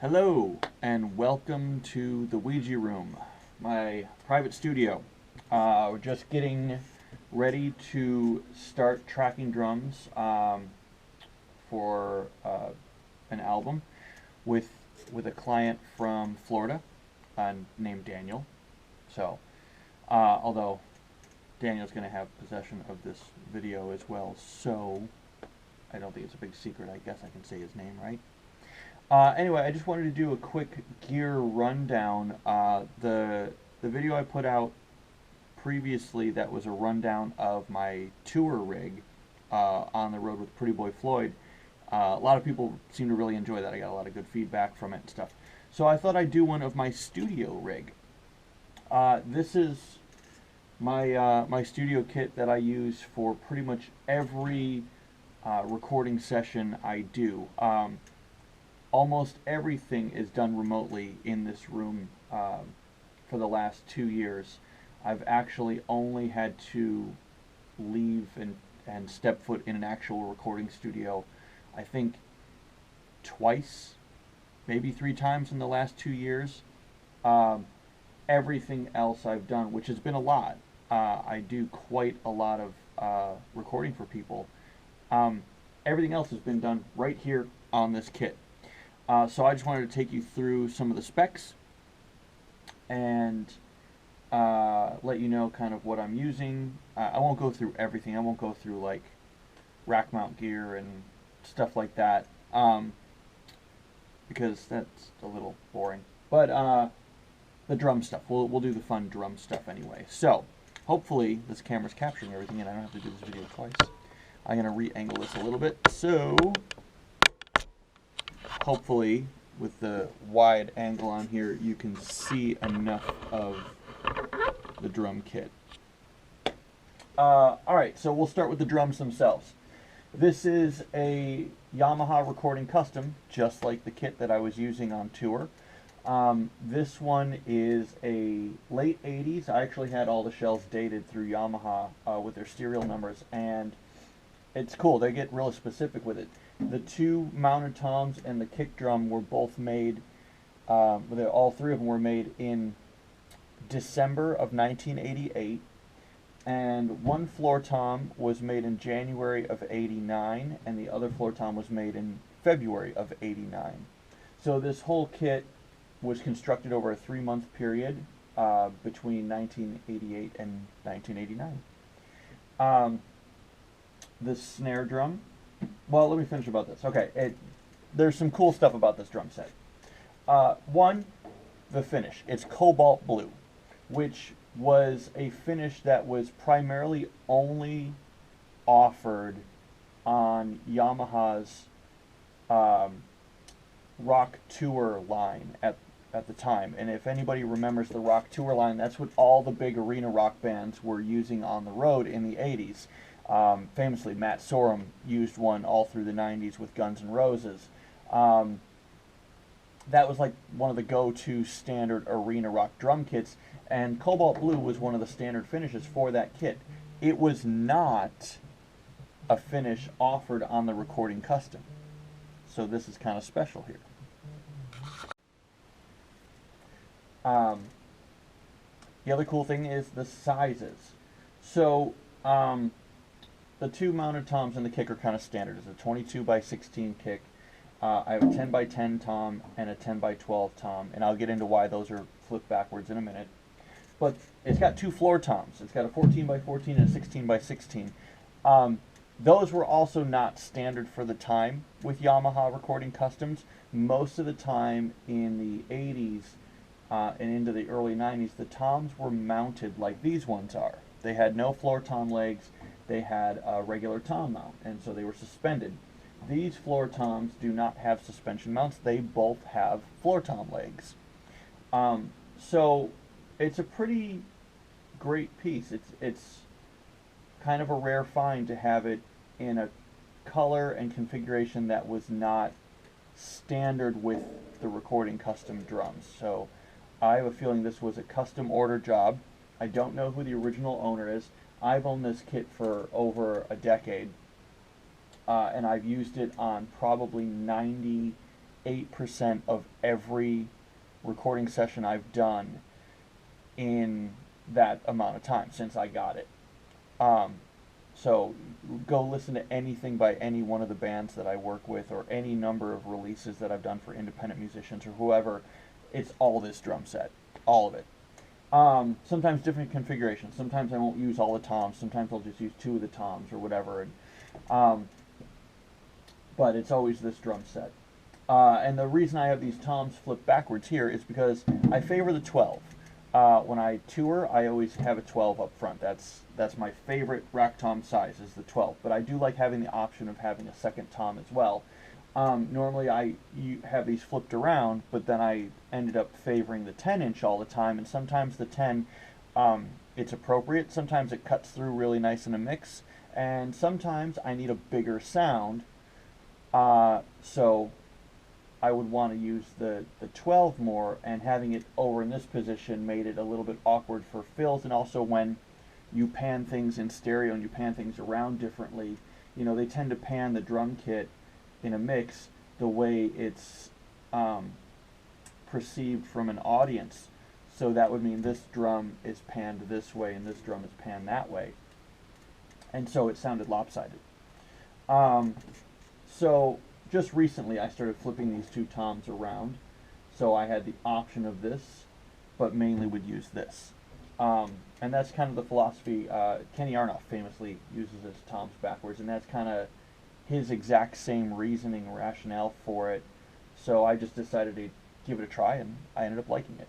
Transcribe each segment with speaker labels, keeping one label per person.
Speaker 1: Hello and welcome to the Ouija Room, my private studio. We're just getting ready to start tracking drums for an album with a client from Florida named Daniel. So, although Daniel's going to have possession of this video as well, so I don't think it's a big secret. I guess I can say his name, right? Anyway, I just wanted to do a quick gear rundown. The video I put out previously, that was a rundown of my tour rig on the road with Pretty Boy Floyd. A lot of people seem to really enjoy that. I got a lot of good feedback from it and stuff. So I thought I'd do one of my studio rig. This is my studio kit that I use for pretty much every recording session I do. Almost everything is done remotely in this room for the last 2 years. I've actually only had to leave and step foot in an actual recording studio, I think twice, maybe 3 times in the last 2 years. Everything else I've done, which has been a lot, I do quite a lot of recording for people. Everything else has been done right here on this kit. So I just wanted to take you through some of the specs and let you know kind of what I'm using. I won't go through everything. I won't go through like rack mount gear and stuff like that because that's a little boring. But the drum stuff, we'll do the fun drum stuff anyway. So hopefully this camera's capturing everything and I don't have to do this video twice. I'm going to re-angle this a little bit. So hopefully, with the wide angle on here, you can see enough of the drum kit. Alright, so we'll start with the drums themselves. This is a Yamaha Recording Custom, just like the kit that I was using on tour. This one is a late 80s. I actually had all the shells dated through Yamaha with their serial numbers, and it's cool. They get really specific with it. The 2 mounted toms and the kick drum were both made, all 3 of them were made in December of 1988, and one floor tom was made in January of 89, and the other floor tom was made in February of 89. So this whole kit was constructed over a 3-month period between 1988 and 1989. The snare drum. Well, let me finish about this. Okay, there's some cool stuff about this drum set. One, the finish. It's cobalt blue, which was a finish that was primarily only offered on Yamaha's Rock Tour line at the time. And if anybody remembers the Rock Tour line, that's what all the big arena rock bands were using on the road in the 80s. Famously, Matt Sorum used one all through the 90s with Guns N' Roses. That was like one of the go-to standard arena rock drum kits, and Cobalt Blue was one of the standard finishes for that kit. It was not a finish offered on the Recording Custom, so this is kind of special here. The other cool thing is the sizes. So, the 2 mounted toms and the kick are kind of standard. It's a 22 by 16 kick. I have a 10 by 10 tom and a 10 by 12 tom, and I'll get into why those are flipped backwards in a minute. But it's got 2 floor toms. It's got a 14 by 14 and a 16 by 16. Those were also not standard for the time with Yamaha Recording Customs. Most of the time in the 80s and into the early 90s, the toms were mounted like these ones are. They had no floor tom legs. They had a regular tom mount, and so they were suspended. These floor toms do not have suspension mounts. They both have floor tom legs. So it's a pretty great piece. It's kind of a rare find to have it in a color and configuration that was not standard with the Recording Custom drums. So I have a feeling this was a custom order job. I don't know who the original owner is. I've owned this kit for over a decade, and I've used it on probably 90 98% of every recording session I've done in that amount of time since I got it. So go listen to anything by any one of the bands that I work with, or any number of releases that I've done for independent musicians or whoever. It's all this drum set, all of it. Sometimes different configurations. Sometimes I won't use all the toms. Sometimes I'll just use 2 of the toms or whatever. And, but it's always this drum set. And the reason I have these toms flipped backwards here is because I favor the 12. When I tour, I always have a 12 up front. That's my favorite rack tom size, is the 12. But I do like having the option of having a second tom as well. Normally you have these flipped around, but then I ended up favoring the 10-inch all the time, and sometimes the 10, it's appropriate. Sometimes it cuts through really nice in a mix, and sometimes I need a bigger sound, so I would want to use the 12 more, and having it over in this position made it a little bit awkward for fills. And also when you pan things in stereo and you pan things around differently, you know, they tend to pan the drum kit in a mix the way it's perceived from an audience. So that would mean this drum is panned this way and this drum is panned that way, and so it sounded lopsided. So just recently I started flipping these 2 toms around, so I had the option of this, but mainly would use this. And that's kind of the philosophy. Kenny Arnoff famously uses his toms backwards, and that's kind of his exact same reasoning, rationale for it. So I just decided to give it a try, and I ended up liking it.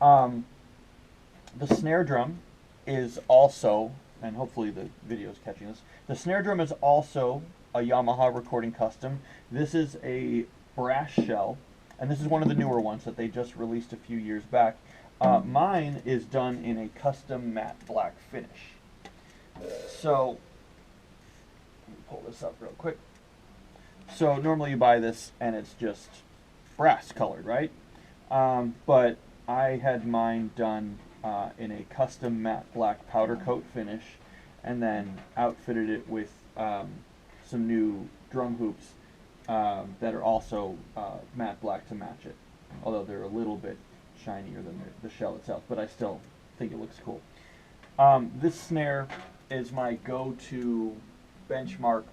Speaker 1: The snare drum is also, and hopefully the video is catching this, the snare drum is also a Yamaha recording custom. This is a brass shell, and this is one of the newer ones that they just released a few years back. Mine is done in a custom matte black finish. So let me pull this up real quick. So normally you buy this and it's just brass colored, right? But I had mine done in a custom matte black powder coat finish, and then outfitted it with some new drum hoops that are also matte black to match it, although they're a little bit shinier than the shell itself, but I still think it looks cool. This snare is my go-to benchmark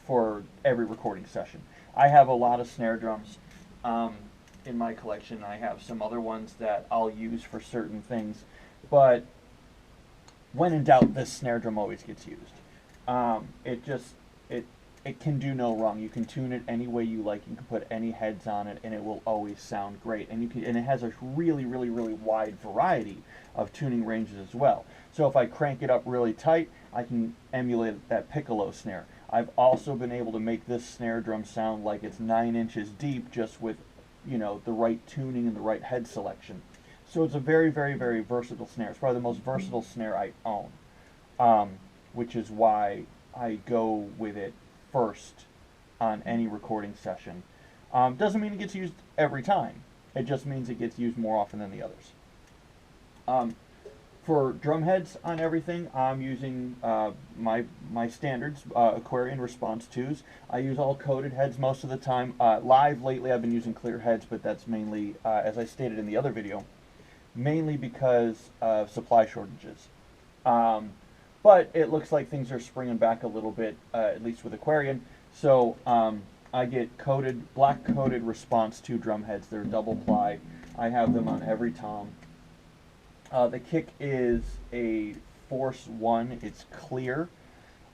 Speaker 1: for every recording session. I have a lot of snare drums in my collection. I have some other ones that I'll use for certain things, but when in doubt, this snare drum always gets used. It can do no wrong. You can tune it any way you like. You can put any heads on it, and it will always sound great. And it has a really wide variety of tuning ranges as well. So if I crank it up really tight, I can emulate that piccolo snare. I've also been able to make this snare drum sound like it's 9 inches deep, just with, you know, the right tuning and the right head selection. So it's a very versatile snare. It's probably the most versatile snare I own, which is why I go with it first on any recording session. Doesn't mean it gets used every time. It just means it gets used more often than the others. For drum heads on everything, I'm using my standards, Aquarian Response 2s. I use all coated heads most of the time. Live lately I've been using clear heads, but that's mainly, as I stated in the other video, mainly because of supply shortages. But it looks like things are springing back a little bit, at least with Aquarian. So I get coated, black coated Response 2 drum heads. They're double ply. I have them on every tom. The kick is a Force 1. It's clear.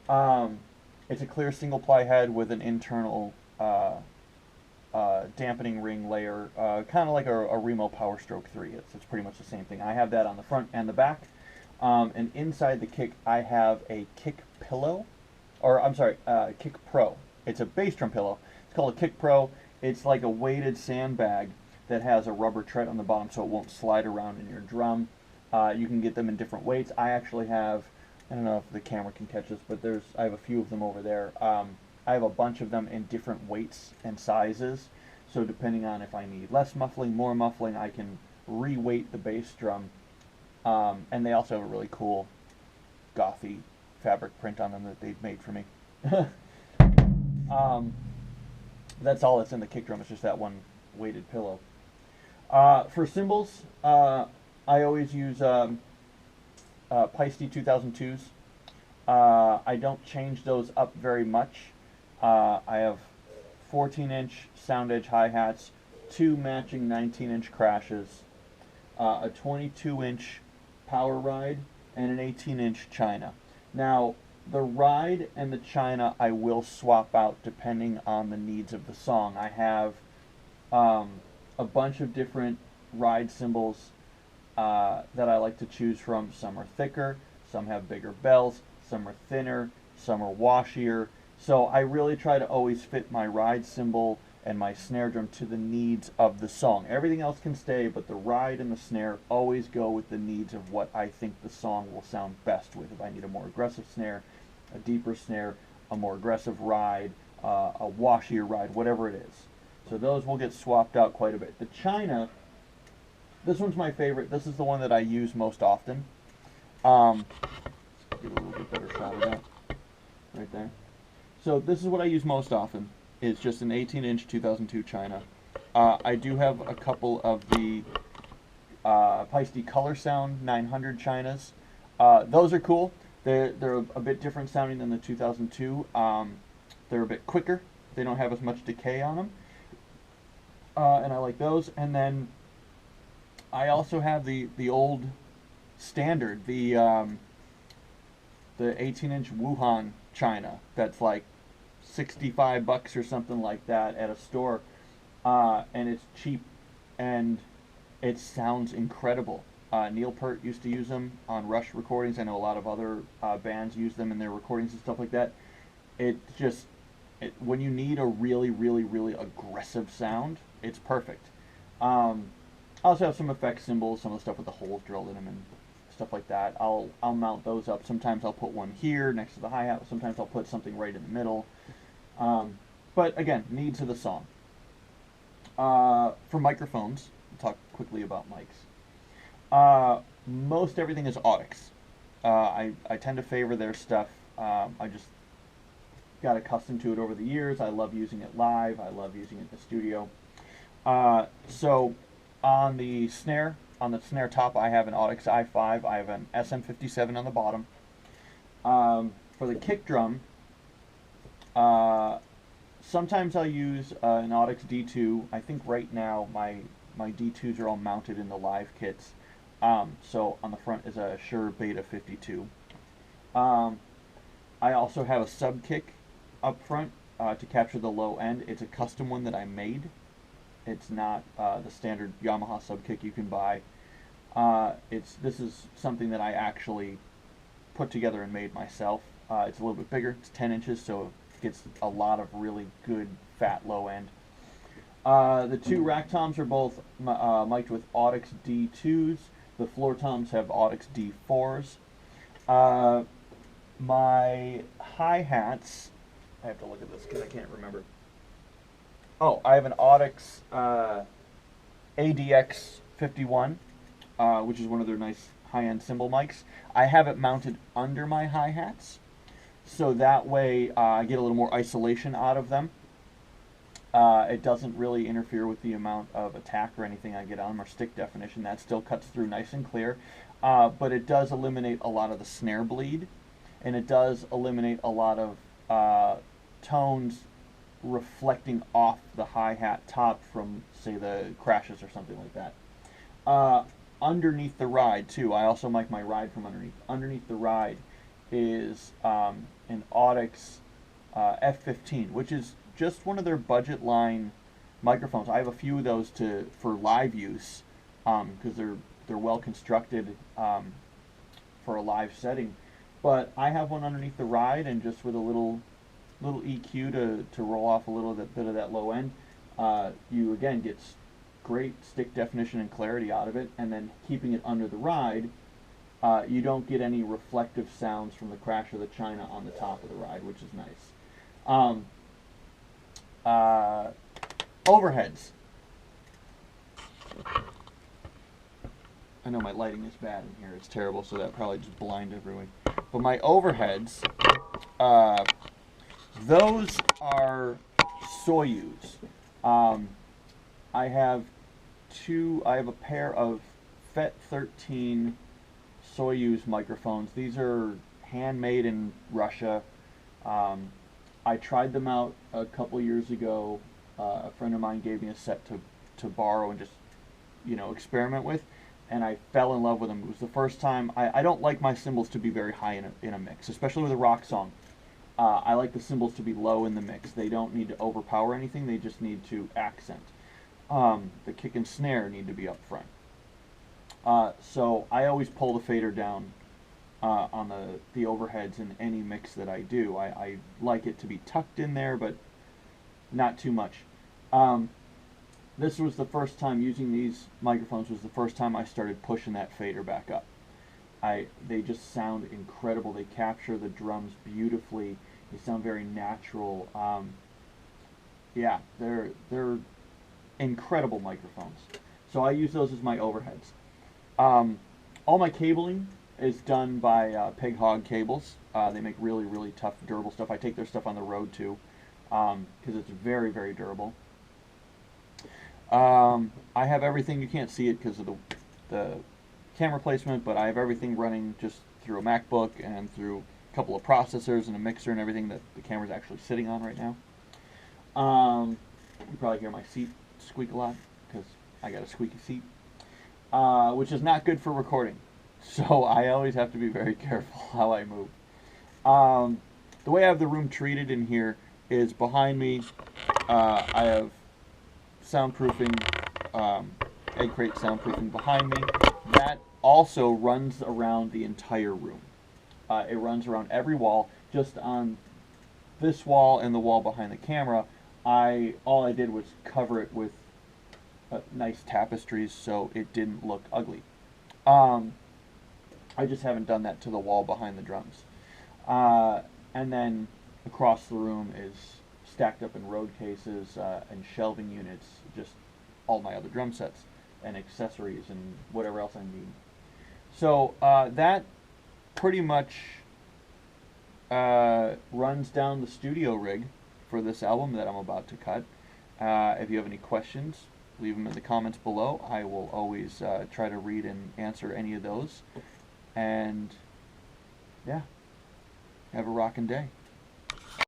Speaker 1: It's a clear single ply head with an internal dampening ring layer, kind of like a Remo Power Stroke 3. It's pretty much the same thing. I have that on the front and the back. And inside the kick, I have a kick pillow, or I'm sorry, kick pro. It's a bass drum pillow. It's called a kick pro. It's like a weighted sandbag that has a rubber tread on the bottom so it won't slide around in your drum. You can get them in different weights. I actually have, I don't know if the camera can catch this, but I have a few of them over there. I have a bunch of them in different weights and sizes. So depending on if I need less muffling, more muffling, I can re-weight the bass drum. And they also have a really cool gothy fabric print on them that they've made for me. That's all that's in the kick drum. It's just that one weighted pillow. For cymbals, I always use Paiste 2002s. I don't change those up very much. I have 14-inch sound edge hi-hats, 2 matching 19-inch crashes, a 22-inch power ride, and an 18-inch china. Now, the ride and the china I will swap out depending on the needs of the song. I have a bunch of different ride cymbals that I like to choose from. Some are thicker, some have bigger bells, some are thinner, some are washier. So I really try to always fit my ride cymbal and my snare drum to the needs of the song. Everything else can stay, but the ride and the snare always go with the needs of what I think the song will sound best with. If I need a more aggressive snare, a deeper snare, a more aggressive ride, a washier ride, whatever it is. So those will get swapped out quite a bit. The china, this one's my favorite. This is the one that I use most often. Get a little bit better shot of that right there. So this is what I use most often. It's just an 18-inch 2002 china. I do have a couple of the Paiste Color Sound 900 chinas. Those are cool. They're a bit different sounding than the 2002. They're a bit quicker. They don't have as much decay on them. And I like those. And then I also have the old standard, the 18-inch Wuhan china that's like $65 or something like that at a store, and it's cheap and it sounds incredible. Neil Peart used to use them on Rush recordings. I know a lot of other bands use them in their recordings and stuff like that. When you need a really, really, really aggressive sound, it's perfect. I also have some effect cymbals, some of the stuff with the holes drilled in them and stuff like that. I'll mount those up. Sometimes I'll put one here next to the hi-hat. Sometimes I'll put something right in the middle. But again, needs of the song. For microphones, we'll talk quickly about mics. Most everything is Audix. I tend to favor their stuff. I just got accustomed to it over the years. I love using it live. I love using it in the studio. So on the snare top, I have an Audix i5. I have an SM57 on the bottom. For the kick drum, sometimes I'll use an Audix D2. I think right now my D2s are all mounted in the live kits. So on the front is a Shure Beta 52. I also have a sub kick up front to capture the low end. It's a custom one that I made. It's not the standard Yamaha sub kick you can buy. This is something that I actually put together and made myself. It's a little bit bigger. It's 10 inches, so it gets a lot of really good fat low end. The two rack toms are both mic'd with Audix D2s. The floor toms have Audix D4s. My hi-hats, I have to look at this because I can't remember. Oh, I have an Audix ADX 51, which is one of their nice high-end cymbal mics. I have it mounted under my hi-hats, so that way I get a little more isolation out of them. It doesn't really interfere with the amount of attack or anything I get on them, or stick definition. That still cuts through nice and clear, but it does eliminate a lot of the snare bleed, and it does eliminate a lot of tones reflecting off the hi-hat top from, say, the crashes or something like that. Underneath the ride, too, I also mic my ride from underneath. Underneath the ride is an Audix F15, which is just one of their budget line microphones. I have a few of those for live use because they're well constructed for a live setting. But I have one underneath the ride, and just with a little EQ to roll off a little bit of that low end, you again get great stick definition and clarity out of it. And then keeping it under the ride, you don't get any reflective sounds from the crash of the china on the top of the ride, which is nice. Overheads. I know my lighting is bad in here. It's terrible, so that probably just blinded everyone. But my overheads, those are Soyuz. I have a pair of FET 13 Soyuz microphones. These are handmade in Russia. I tried them out a couple years ago. A friend of mine gave me a set to borrow and just, experiment with, and I fell in love with them. It was the first time. I don't like my cymbals to be very high in a mix, especially with a rock song. I like the cymbals to be low in the mix. They don't need to overpower anything. They just need to accent. The kick and snare need to be up front. So I always pull the fader down on the overheads in any mix that I do. I like it to be tucked in there, but not too much. This was the first time using these microphones. Was the first time I started pushing that fader back up. They just sound incredible. They capture the drums beautifully. They sound very natural. Yeah, they're incredible microphones. So I use those as my overheads. All my cabling is done by Peg Hog Cables. They make really, really tough, durable stuff. I take their stuff on the road too, because it's very, very durable. I have everything. You can't see it because of the camera placement, but I have everything running just through a MacBook and through a couple of processors and a mixer and everything that the camera's actually sitting on right now. You probably hear my seat squeak a lot because I got a squeaky seat, which is not good for recording. So I always have to be very careful how I move. The way I have the room treated in here is behind me. I have soundproofing, egg crate soundproofing behind me. That also runs around the entire room. It runs around every wall. Just on this wall and the wall behind the camera, all I did was cover it with nice tapestries so it didn't look ugly. I just haven't done that to the wall behind the drums. And then across the room is stacked up in road cases and shelving units, just all my other drum sets and accessories and whatever else I need. So that pretty much runs down the studio rig for this album that I'm about to cut. If you have any questions, leave them in the comments below. I will always try to read and answer any of those. And yeah, have a rockin' day.